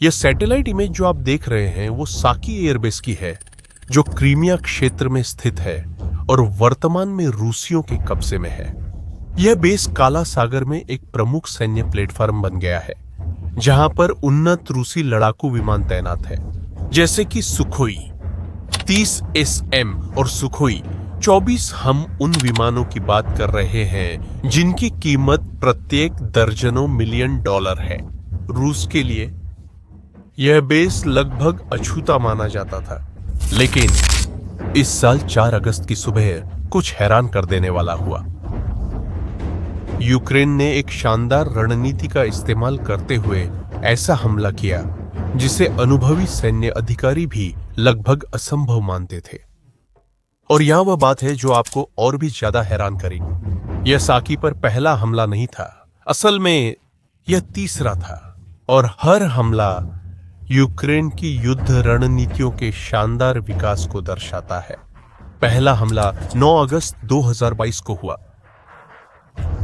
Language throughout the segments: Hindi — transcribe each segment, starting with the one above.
यह सैटेलाइट इमेज जो आप देख रहे हैं वो साकी एयरबेस की है, जो क्रीमिया क्षेत्र में स्थित है और वर्तमान में रूसियों के कब्जे में है। यह बेस काला सागर में एक प्रमुख सैन्य प्लेटफॉर्म बन गया है, जहां पर उन्नत रूसी लड़ाकू विमान तैनात है, जैसे कि सुखोई 30 SM और सुखोई 24। हम उन विमानों की बात कर रहे हैं जिनकी कीमत प्रत्येक दर्जनों मिलियन डॉलर है। रूस के लिए यह बेस लगभग अछूता माना जाता था, लेकिन इस साल 4 अगस्त की सुबह कुछ हैरान कर देने वाला हुआ। यूक्रेन ने एक शानदार रणनीति का इस्तेमाल करते हुए ऐसा हमला किया जिसे अनुभवी सैन्य अधिकारी भी लगभग असंभव मानते थे। और यहां वह बात है जो आपको और भी ज्यादा हैरान करेगी। यह साकी पर पहला हमला नहीं था, असल में यह तीसरा था, और हर हमला यूक्रेन की युद्ध रणनीतियों के शानदार विकास को दर्शाता है। पहला हमला 9 अगस्त 2022 को हुआ।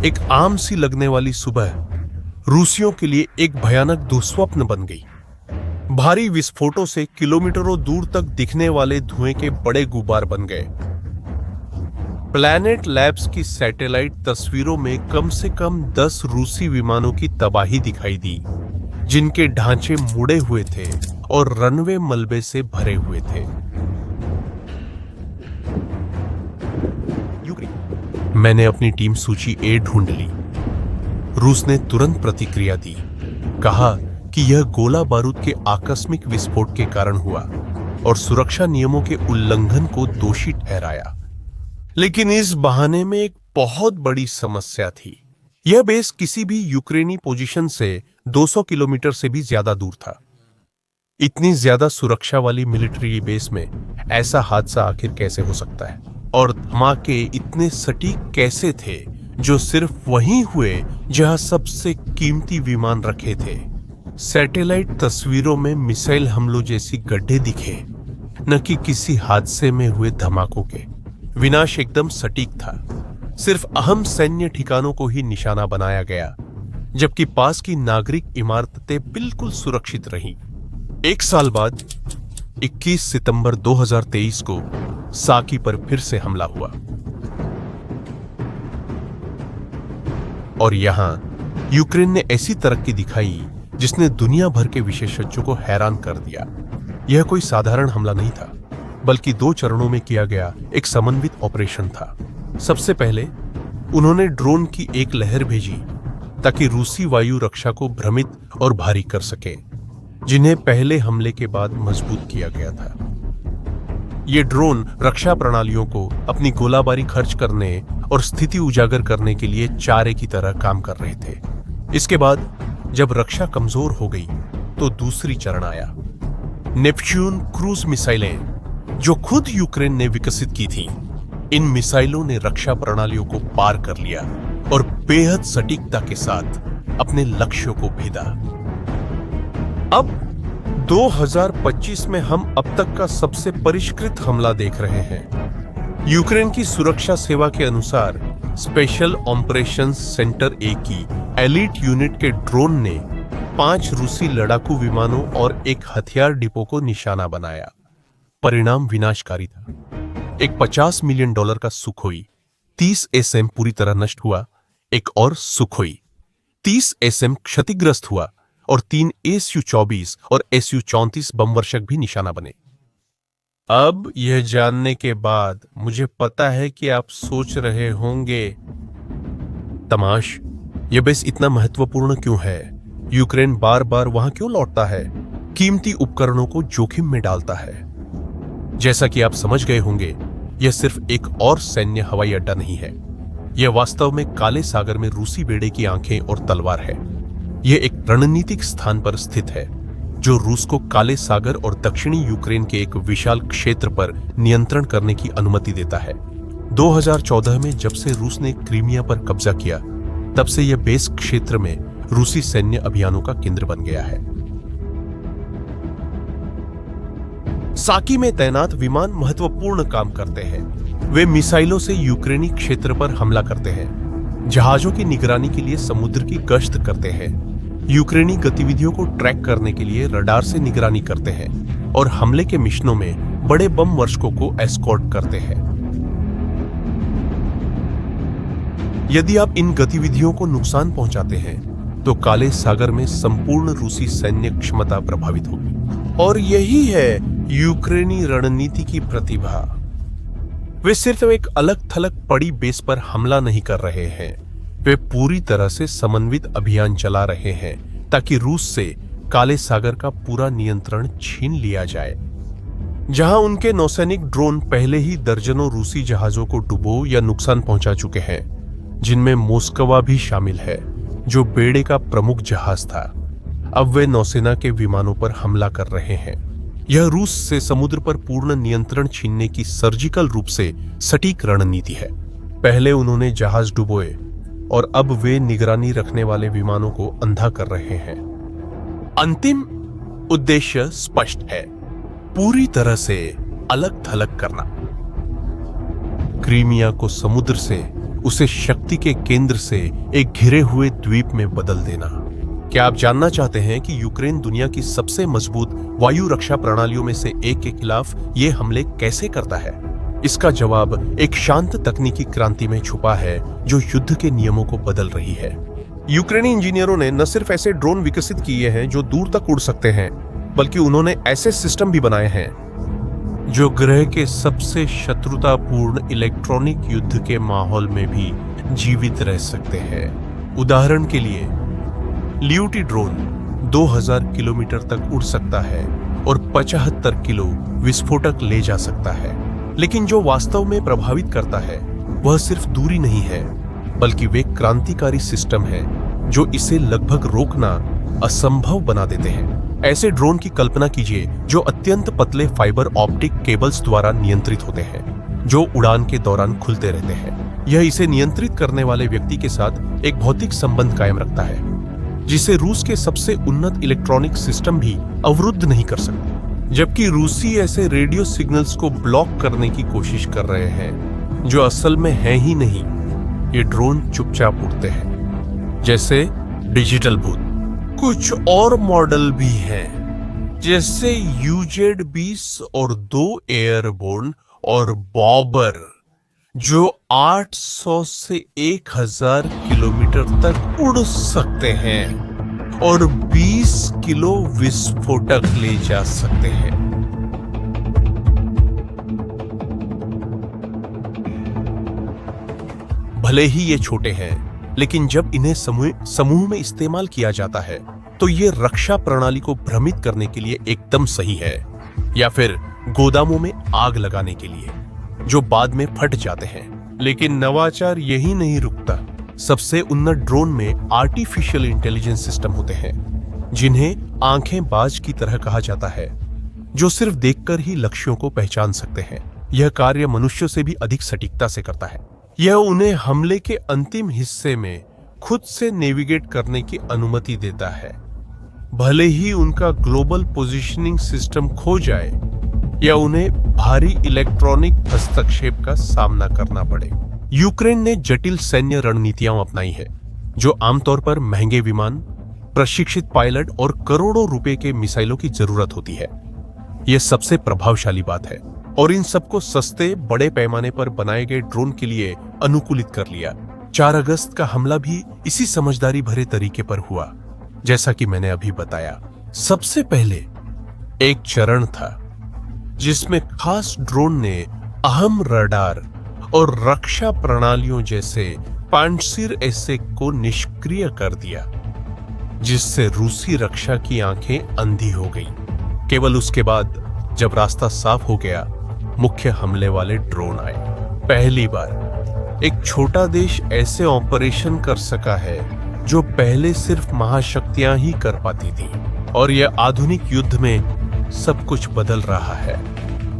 एक आम सी लगने वाली सुबह रूसियों के लिए एक भयानक दुस्वप्न बन गई। भारी विस्फोटों से किलोमीटरों दूर तक दिखने वाले धुएं के बड़े गुब्बार बन गए। प्लैनेट लैब्स की सैटेलाइट तस्वीरों में कम से कम 10 रूसी विमानों की तबाही दिखाई दी, जिनके ढांचे मुड़े हुए थे और रनवे मलबे से भरे हुए थे। मैंने अपनी टीम सूची ए ढूंढ ली। रूस ने तुरंत प्रतिक्रिया दी, कहा कि यह गोला बारूद के आकस्मिक विस्फोट के कारण हुआ और सुरक्षा नियमों के उल्लंघन को दोषी ठहराया। लेकिन इस बहाने में एक बहुत बड़ी समस्या थी। यह बेस किसी भी यूक्रेनी पोजीशन से 200 किलोमीटर से भी ज्यादा दूर था। इतनी ज्यादा सुरक्षा वाली मिलिट्री बेस में ऐसा हादसा आखिर कैसे हो सकता है? और धमाके इतने सटीक कैसे थे जो सिर्फ वहीं हुए जहां सबसे कीमती विमान रखे थे? सैटेलाइट तस्वीरों में मिसाइल हमलों जैसी गड्ढे दिखे, न कि किसी हादसे में हुए धमाकों के। विनाश एकदम सटीक था। सिर्फ अहम सैन्य ठिकानों को ही निशाना बनाया गया, जबकि पास की नागरिक इमारतें बिल्कुल सुरक्षित रहीं। एक साल बाद 21 सितंबर 2023 को साकी पर फिर से हमला हुआ, और यहां यूक्रेन ने ऐसी तरक्की दिखाई जिसने दुनिया भर के विशेषज्ञों को हैरान कर दिया। यह कोई साधारण हमला नहीं था, बल्कि 2 चरणों में किया गया एक समन्वित ऑपरेशन था। सबसे पहले उन्होंने ड्रोन की एक लहर भेजी ताकि रूसी वायु रक्षा को भ्रमित और भारी कर सके, जिन्हें पहले हमले के बाद मजबूत किया गया था। ये ड्रोन रक्षा प्रणालियों को अपनी गोलाबारी खर्च करने और स्थिति उजागर करने के लिए चारे की तरह काम कर रहे थे। इसके बाद जब रक्षा कमजोर हो गई तो दूसरी चरण आया। नेपच्यून क्रूज मिसाइलें, जो खुद यूक्रेन ने विकसित की थी, इन मिसाइलों ने रक्षा प्रणालियों को पार कर लिया और बेहद सटीकता के साथ अपने लक्ष्यों को भेदा। अब 2025 में हम अब तक का सबसे परिष्कृत हमला देख रहे हैं। यूक्रेन की सुरक्षा सेवा के अनुसार स्पेशल ऑपरेशंस सेंटर ए की एलिट यूनिट के ड्रोन ने 5 रूसी लड़ाकू विमानों और एक हथियार डिपो को निशाना बनाया। परिणाम विनाशकारी था। एक $50 मिलियन का सुखोई 30 SM पूरी तरह नष्ट हुआ, एक और सुखोई 30 SM क्षतिग्रस्त हुआ, और 3 Su-24 और Su-34 बमवर्षक भी निशाना बने। अब यह जानने के बाद मुझे पता है कि आप सोच रहे होंगे, तमाश, यह बेस इतना महत्वपूर्ण क्यों है? यूक्रेन बार बार वहां क्यों लौटता है, कीमती उपकरणों को जोखिम में डालता है? जैसा कि आप समझ गए होंगे, यह सिर्फ एक और सैन्य हवाई अड्डा नहीं है। यह वास्तव में काले सागर में रूसी बेड़े की आंखें और तलवार है। यह एक रणनीतिक स्थान पर स्थित है जो रूस को काले सागर और दक्षिणी यूक्रेन के एक विशाल क्षेत्र पर नियंत्रण करने की अनुमति देता है। 2014 में जब से रूस ने क्रीमिया पर कब्जा किया, तब से यह बेस क्षेत्र में रूसी सैन्य अभियानों का केंद्र बन गया है। साकी में तैनात विमान महत्वपूर्ण काम करते हैं। वे मिसाइलों से यूक्रेनी क्षेत्र पर हमला करते हैं, जहाजों की निगरानी के लिए समुद्र की गश्त करते हैं यूक्रेनी गतिविधियों को ट्रैक करने के लिए रडार से निगरानी करते हैं और हमले के मिशनों में बड़े बम वर्षकों को एस्कॉर्ट करते हैं। यदि आप इन गतिविधियों को नुकसान पहुंचाते हैं तो काले सागर में संपूर्ण रूसी सैन्य क्षमता प्रभावित होगी। और यही है यूक्रेनी रणनीति की प्रतिभा। वे सिर्फ एक अलग थलग पड़ी बेस पर हमला नहीं कर रहे हैं, वे पूरी तरह से समन्वित अभियान चला रहे हैं ताकि रूस से काले सागर का पूरा नियंत्रण छीन लिया जाए। जहां उनके नौसैनिक ड्रोन पहले ही दर्जनों रूसी जहाजों को डुबो या नुकसान पहुंचा चुके हैं, जिनमें मोस्कवा भी शामिल है जो बेड़े का प्रमुख जहाज था। अब वे नौसेना के विमानों पर हमला कर रहे हैं। यह रूस से समुद्र पर पूर्ण नियंत्रण छीनने की सर्जिकल रूप से सटीक रणनीति है। पहले उन्होंने जहाज डुबोए और अब वे निगरानी रखने वाले विमानों को अंधा कर रहे हैं। अंतिम उद्देश्य स्पष्ट है, पूरी तरह से अलग थलग करना। क्रीमिया को समुद्र से, उसे शक्ति के केंद्र से एक घिरे हुए द्वीप में बदल देना। क्या आप जानना चाहते हैं कि यूक्रेन दुनिया की सबसे मजबूत वायु रक्षा प्रणालियों में से एक के खिलाफ ये हमले कैसे करता है? इसका जवाब एक शांत तकनीकी क्रांति में छुपा है जो युद्ध के नियमों को बदल रही है। यूक्रेनी इंजीनियरों ने न सिर्फ ऐसे ड्रोन विकसित किए हैं जो दूर तक उड़ सकते हैं, बल्कि उन्होंने ऐसे सिस्टम भी बनाए हैं जो ग्रह के सबसे शत्रुतापूर्ण इलेक्ट्रॉनिक युद्ध के माहौल में भी जीवित रह सकते हैं। उदाहरण के लिए, लियोटी ड्रोन 2000 किलोमीटर तक उड़ सकता है और 75 किलो विस्फोटक ले जा सकता है। लेकिन जो वास्तव में प्रभावित करता है वह सिर्फ दूरी नहीं है, बल्कि वे क्रांतिकारी सिस्टम हैं जो इसे लगभग रोकना असंभव बना देते हैं। ऐसे ड्रोन की कल्पना कीजिए जो अत्यंत पतले फाइबर ऑप्टिक केबल्स द्वारा नियंत्रित होते हैं, जो उड़ान के दौरान खुलते रहते हैं। यह इसे नियंत्रित करने वाले व्यक्ति के साथ एक भौतिक संबंध कायम रखता है, जिसे रूस के सबसे उन्नत इलेक्ट्रॉनिक सिस्टम भी अवरुद्ध नहीं कर सकते। जबकि रूसी ऐसे रेडियो सिग्नल्स को ब्लॉक करने की कोशिश कर रहे हैं जो असल में है ही नहीं। ये ड्रोन चुपचाप उड़ते हैं, जैसे डिजिटल भूत। कुछ और मॉडल भी हैं, जैसे UZ-20 और 2 एयरबोर्न और बॉबर, जो 800 से 1000 किलोमीटर तक उड़ सकते हैं और 20 किलो विस्फोटक ले जा सकते हैं। भले ही ये छोटे हैं, लेकिन जब इन्हें समूह में इस्तेमाल किया जाता है तो ये रक्षा प्रणाली को भ्रमित करने के लिए एकदम सही है, या फिर गोदामों में आग लगाने के लिए जो बाद में फट जाते हैं। लेकिन नवाचार यही नहीं रुकता। सबसे उन्नत ड्रोन में आर्टिफिशियल इंटेलिजेंस सिस्टम होते हैं, जिन्हें आंखें बाज की तरह कहा जाता है, जो सिर्फ देखकर ही लक्ष्यों को पहचान सकते हैं। यह कार्य मनुष्यों से भी अधिक सटीकता से करता है। यह उन्हें हमले के अंतिम हिस्से में खुद से नेविगेट करने की अनुमति देता है, भले ही उनका ग्लोबल पोजीशनिंग सिस्टम खो जाए या उन्हें भारी इलेक्ट्रॉनिक हस्तक्षेप का सामना करना पड़े। यूक्रेन ने जटिल सैन्य रणनीतियां अपनाई है, जो आमतौर पर महंगे विमान, प्रशिक्षित पायलट और करोड़ों रुपए के मिसाइलों की जरूरत होती है। यह सबसे प्रभावशाली बात है, और इन सबको सस्ते बड़े पैमाने पर बनाए गए ड्रोन के लिए अनुकूलित कर लिया। 4 अगस्त का हमला भी इसी समझदारी भरे तरीके पर हुआ, जैसा कि मैंने अभी बताया। सबसे पहले एक चरण था जिसमें खास ड्रोन ने अहम रडार और रक्षा प्रणालियों जैसे पांचसिर ऐसे को निष्क्रिय कर दिया, जिससे रूसी रक्षा की आंखें अंधी हो गईं। केवल उसके बाद जब रास्ता साफ हो गया, मुख्य हमले वाले ड्रोन आए। पहली बार एक छोटा देश ऐसे ऑपरेशन कर सका है जो पहले सिर्फ महाशक्तियां ही कर पाती थी, और यह आधुनिक युद्ध में सब कुछ बदल रहा है।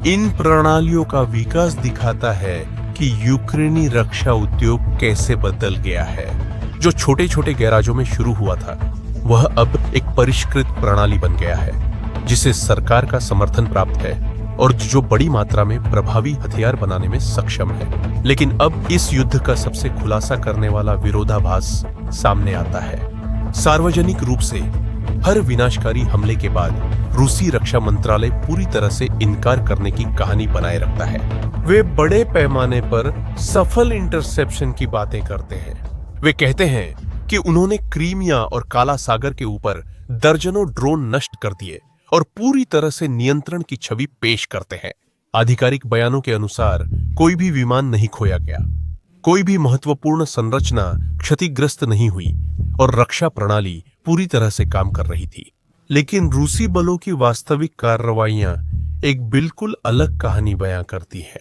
इन प्रणालियों का विकास दिखाता है कि यूक्रेनी रक्षा उद्योग कैसे बदल गया है। जो छोटे छोटे गैराजों में शुरू हुआ था, वह अब एक परिष्कृत प्रणाली बन गया है, जिसे सरकार का समर्थन प्राप्त है और जो बड़ी मात्रा में प्रभावी हथियार बनाने में सक्षम है। लेकिन अब इस युद्ध का सबसे खुलासा करने वाला विरोधाभास सामने आता है। सार्वजनिक रूप से हर विनाशकारी हमले के बाद रूसी रक्षा मंत्रालय पूरी तरह से इनकार करने की कहानी बनाए रखता है। वे बड़े पैमाने पर सफल इंटरसेप्शन की बातें करते हैं। वे कहते हैं कि उन्होंने क्रीमिया और काला सागर के ऊपर दर्जनों ड्रोन नष्ट कर दिए और पूरी तरह से नियंत्रण की छवि पेश करते हैं। आधिकारिक बयानों के अनुसार कोई भी विमान नहीं खोया गया, कोई भी महत्वपूर्ण संरचना क्षतिग्रस्त नहीं हुई और रक्षा प्रणाली पूरी तरह से काम कर रही थी। लेकिन रूसी बलों की वास्तविक कार्रवाइयां एक बिल्कुल अलग कहानी बयां करती है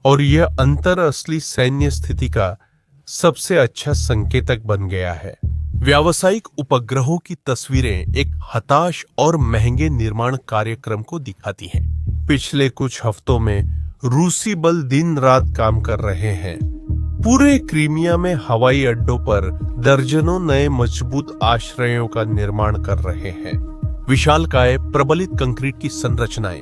और यह अंतर असली सैन्य स्थिति का सबसे अच्छा संकेतक बन गया है। व्यावसायिक उपग्रहों की तस्वीरें एक हताश और महंगे निर्माण कार्यक्रम को दिखाती हैं। पिछले कुछ हफ्तों में रूसी बल दिन रात काम कर रहे हैं। पूरे क्रीमिया में हवाई अड्डों पर दर्जनों नए मजबूत आश्रयों का निर्माण कर रहे हैं। विशालकाय प्रबलित कंक्रीट की संरचनाएं,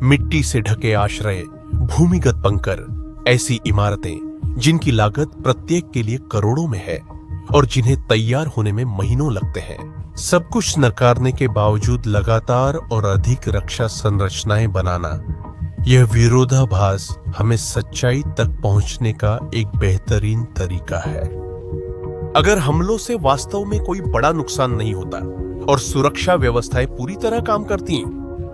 मिट्टी से ढके आश्रय, भूमिगत बंकर, ऐसी इमारतें जिनकी लागत प्रत्येक के लिए करोड़ों में है और जिन्हें तैयार होने में महीनों लगते हैं। सब कुछ नकारने के बावजूद लगातार और अधिक रक्षा संरचनाएं बनाना, यह विरोधाभास हमें सच्चाई तक पहुंचने का एक बेहतरीन तरीका है। अगर हमलों से वास्तव में कोई बड़ा नुकसान नहीं होता और सुरक्षा व्यवस्थाएं पूरी तरह काम करती,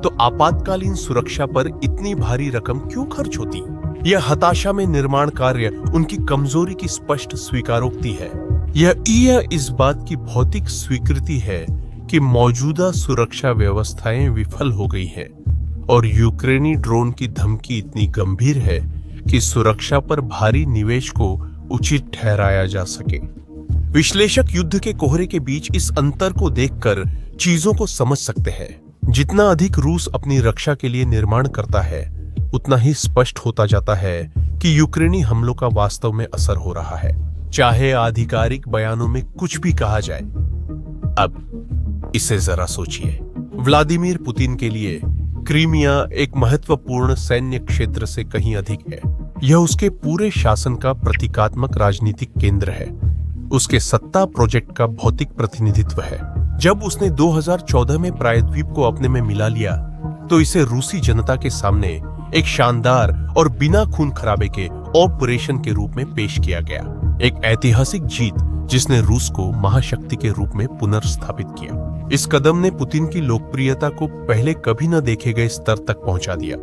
तो आपातकालीन सुरक्षा पर इतनी भारी रकम क्यों खर्च होती? यह हताशा में निर्माण कार्य उनकी कमजोरी की स्पष्ट स्वीकारोक्ति है। यह इस बात की भौतिक स्वीकृति है कि मौजूदा सुरक्षा व्यवस्थाएं विफल हो गई हैं और यूक्रेनी ड्रोन की धमकी इतनी गंभीर है कि सुरक्षा पर भारी निवेश को उचित ठहराया जा सके। विश्लेषक युद्ध के कोहरे के बीच इस अंतर को देखकर चीजों को समझ सकते हैं। जितना अधिक रूस अपनी रक्षा के लिए निर्माण करता है, उतना ही स्पष्ट होता जाता है कि यूक्रेनी हमलों का वास्तव में असर हो रहा है, चाहे आधिकारिक बयानों में कुछ भी कहा जाए। अब इसे जरा सोचिए, व्लादिमीर पुतिन के लिए क्रीमिया एक महत्वपूर्ण सैन्य क्षेत्र से कहीं अधिक है। यह उसके पूरे शासन का प्रतीकात्मक राजनीतिक केंद्र है, उसके सत्ता प्रोजेक्ट का भौतिक प्रतिनिधित्व है। जब उसने 2014 में प्रायद्वीप को अपने में मिला लिया, तो इसे रूसी जनता के सामने एक शानदार और बिना खून खराबे के ऑपरेशन के रूप में पेश किया गया। एक ऐतिहासिक जीत जिसने रूस को महाशक्ति के रूप में पुनर्स्थापित किया। इस कदम ने पुतिन की लोकप्रियता को पहले कभी न देखे गए स्तर तक पहुंचा दिया।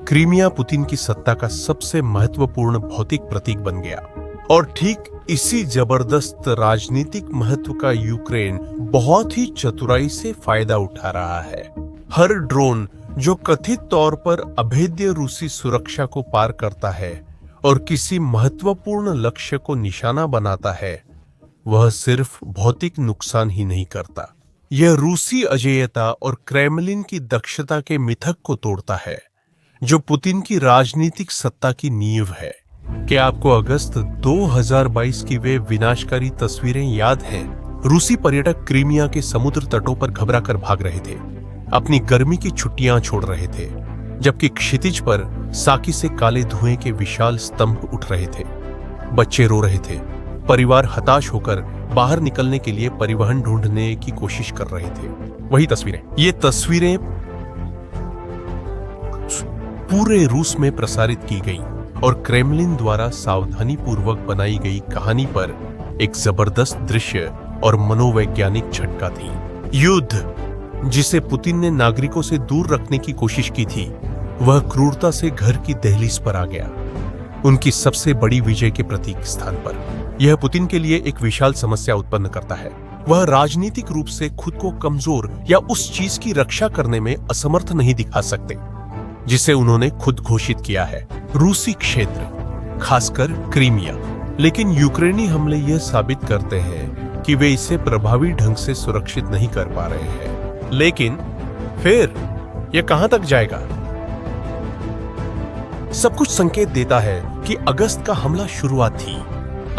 क्रीमिया पुतिन की सत्ता का सबसे महत्वपूर्ण भौतिक प्रतीक बन गया और ठीक इसी जबरदस्त राजनीतिक महत्व का यूक्रेन बहुत ही चतुराई से फायदा उठा रहा है। हर ड्रोन जो कथित तौर पर अभेद्य रूसी सुरक्षा को पार करता है और किसी महत्वपूर्ण लक्ष्य को निशाना बनाता है, वह सिर्फ भौतिक नुकसान ही नहीं करता, यह रूसी अजेयता और क्रेमलिन की दक्षता के मिथक को तोड़ता है, जो पुतिन की राजनीतिक सत्ता की नींव है। क्या आपको अगस्त 2022 की वे विनाशकारी तस्वीरें याद हैं? रूसी पर्यटक क्रीमिया के समुद्र तटों पर घबराकर भाग रहे थे, अपनी गर्मी की छुट्टियां छोड़ रहे थे, जबकि क्षितिज पर साकी से काले धुएं के विशाल स्तंभ उठ रहे थे। बच्चे रो रहे थे, परिवार हताश होकर बाहर निकलने के लिए परिवहन ढूंढने की कोशिश कर रहे थे। वही तस्वीरें, ये तस्वीरें पूरे रूस में प्रसारित की गई और क्रेमलिन द्वारा सावधानी पूर्वक बनाई गई कहानी पर एक जबरदस्त दृश्य और मनोवैज्ञानिक झटका थी। युद्ध जिसे पुतिन ने नागरिकों से दूर रखने की कोशिश की थी, वह क्रूरता से घर की दहलीज पर आ गया, उनकी सबसे बड़ी विजय के प्रतीक स्थान पर। यह पुतिन के लिए एक विशाल समस्या उत्पन्न करता है। वह राजनीतिक रूप से खुद को कमजोर या उस चीज की रक्षा करने में असमर्थ नहीं दिखा सकते जिसे उन्होंने खुद घोषित किया है, रूसी क्षेत्र, खासकर क्रीमिया। लेकिन यूक्रेनी हमले यह साबित करते हैं कि वे इसे प्रभावी ढंग से सुरक्षित नहीं कर पा रहे हैं। लेकिन फिर यह कहां तक जाएगा? सब कुछ संकेत देता है कि अगस्त का हमला शुरुआत थी,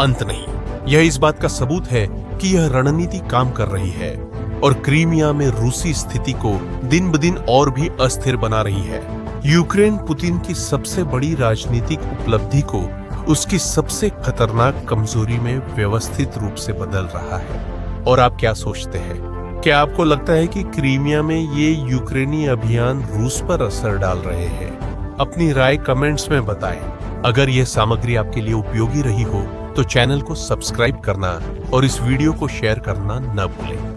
अंत नहीं। यह इस बात का सबूत है कि यह रणनीति काम कर रही है और क्रीमिया में रूसी स्थिति को दिन ब दिन और भी अस्थिर बना रही है। यूक्रेन पुतिन की सबसे बड़ी राजनीतिक उपलब्धि को उसकी सबसे खतरनाक कमजोरी में व्यवस्थित रूप से बदल रहा है। और आप क्या सोचते हैं? क्या आपको लगता है कि क्रीमिया में ये यूक्रेनी अभियान रूस पर असर डाल रहे हैं? अपनी राय कमेंट्स में बताएं। अगर यह सामग्री आपके लिए उपयोगी रही हो तो चैनल को सब्सक्राइब करना और इस वीडियो को शेयर करना न भूलें।